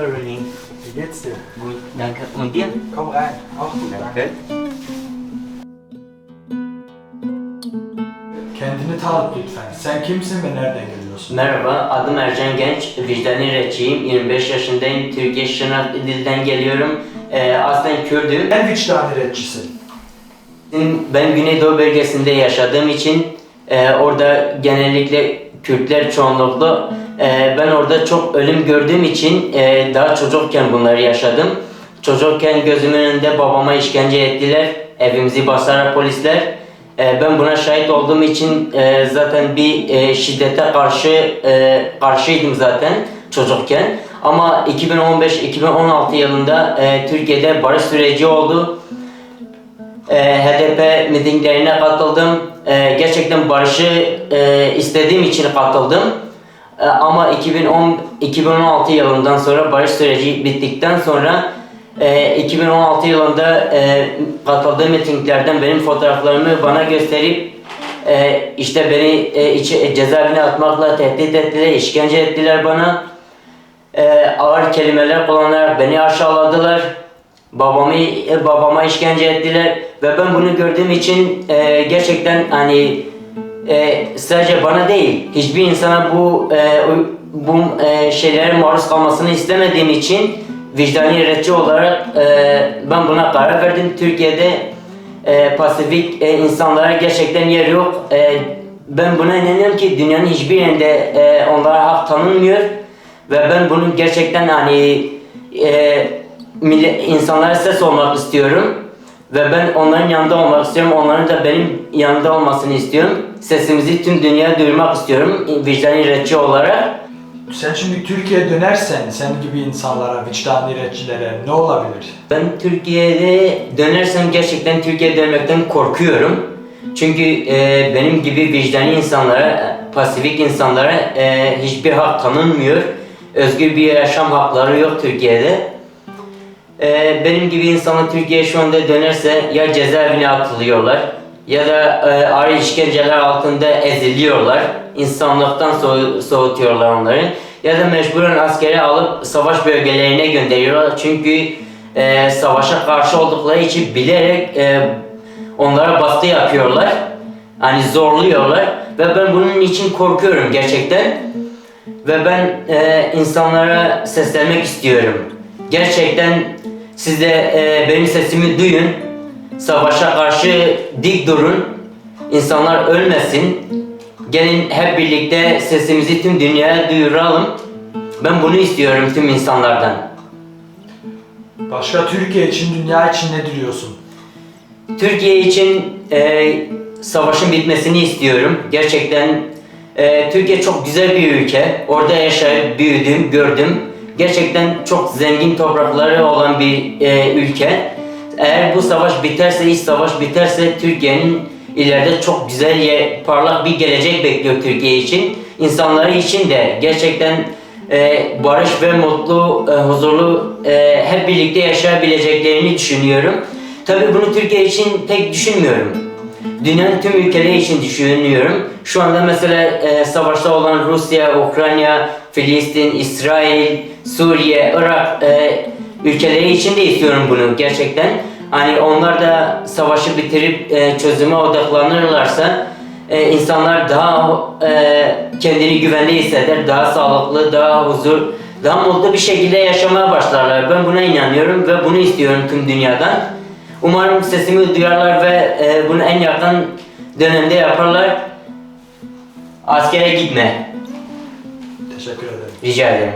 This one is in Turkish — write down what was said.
Rolling. Wie geht's dir? Gut, danke. Und dir? Komm rein. Auch gut, danke. Danke. Kendini tanıt lütfen. Sen kimsin ve nereden geliyorsun? Merhaba, adım Ercan Genç, vicdani rapçiyim, 25 yaşındayım, Türkiye Şırnak İdil'den geliyorum. Aslen Kürdüm. En vicdani rapçisin. Ben Güneydoğu bölgesinde yaşadığım için orada genellikle Kürtler çoğunluklu. Ben orada çok ölüm gördüğüm için daha çocukken bunları yaşadım. Çocukken gözümün önünde babama işkence ettiler, evimizi basarak polisler. Ben buna şahit olduğum için zaten bir şiddete karşıydım zaten çocukken. Ama 2015-2016 yılında Türkiye'de barış süreci oldu. HDP mitinglerine katıldım. Gerçekten barışı istediğim için katıldım. Ama 2016 yılından sonra barış süreci bittikten sonra 2016 yılında katıldığım mitinglerden benim fotoğraflarımı bana gösterip işte beni cezaevine atmakla tehdit ettiler, işkence ettiler bana. Ağır kelimeler kullanarak beni aşağıladılar. Babama işkence ettiler ve ben bunu gördüğüm için gerçekten hani sadece bana değil hiçbir insana bu şeylere maruz kalmasını istemediğim için vicdani rapçi olarak ben buna karar verdim. Türkiye'de pasifik insanlara gerçekten yer yok. Ben buna inanıyorum ki dünyanın hiçbir yerinde onlara hak tanınmıyor ve ben bunun gerçekten hani insanlara ses olmak istiyorum ve ben onların yanında olmak istiyorum. Onların da benim yanında olmasını istiyorum. Sesimizi tüm dünyaya duyurmak istiyorum vicdani rapçi olarak. Sen şimdi Türkiye'ye dönersen, senin gibi insanlara, vicdani rapçilere ne olabilir? Ben Türkiye'de dönersem gerçekten Türkiye'ye dönmekten korkuyorum. Çünkü benim gibi vicdani insanlara, pasifik insanlara hiçbir hak tanınmıyor. Özgür bir yaşam hakları yok Türkiye'de. Benim gibi insanlar Türkiye'ye şu anda dönerse ya cezaevine atılıyorlar ya da ağır işkenceler altında eziliyorlar. İnsanlıktan soğutuyorlar onları. Ya da mecburen askere alıp savaş bölgelerine gönderiyorlar. Çünkü savaşa karşı oldukları için bilerek onlara baskı yapıyorlar. Hani zorluyorlar ve ben bunun için korkuyorum gerçekten. Ve ben insanlara seslenmek istiyorum. Gerçekten siz de benim sesimi duyun. Savaşa karşı dik durun. İnsanlar ölmesin. Gelin hep birlikte sesimizi tüm dünyaya duyuralım. Ben bunu istiyorum tüm insanlardan. Başka Türkiye için, dünya için ne diliyorsun? Türkiye için savaşın bitmesini istiyorum. Gerçekten Türkiye çok güzel bir ülke. Orada yaşayıp büyüdüm, gördüm. Gerçekten çok zengin toprakları olan bir ülke. Eğer bu savaş biterse, iç savaş biterse Türkiye'nin ileride çok güzel, parlak bir gelecek bekliyor Türkiye için. İnsanları için de gerçekten barış ve mutlu, huzurlu hep birlikte yaşayabileceklerini düşünüyorum. Tabii bunu Türkiye için tek düşünmüyorum. Dünyanın tüm ülkeleri için düşünüyorum. Şu anda mesela savaşta olan Rusya, Ukrayna, Filistin, İsrail, Suriye, Irak ülkeleri için de istiyorum bunu gerçekten. Hani onlar da savaşı bitirip çözüme odaklanırlarsa insanlar daha kendini güvende hisseder, daha sağlıklı, daha huzur, daha mutlu bir şekilde yaşamaya başlarlar. Ben buna inanıyorum ve bunu istiyorum tüm dünyadan. Umarım sesimi duyarlar ve bunu en yakın dönemde yaparlar. Askere gitme. Teşekkür ederim. Rica ederim.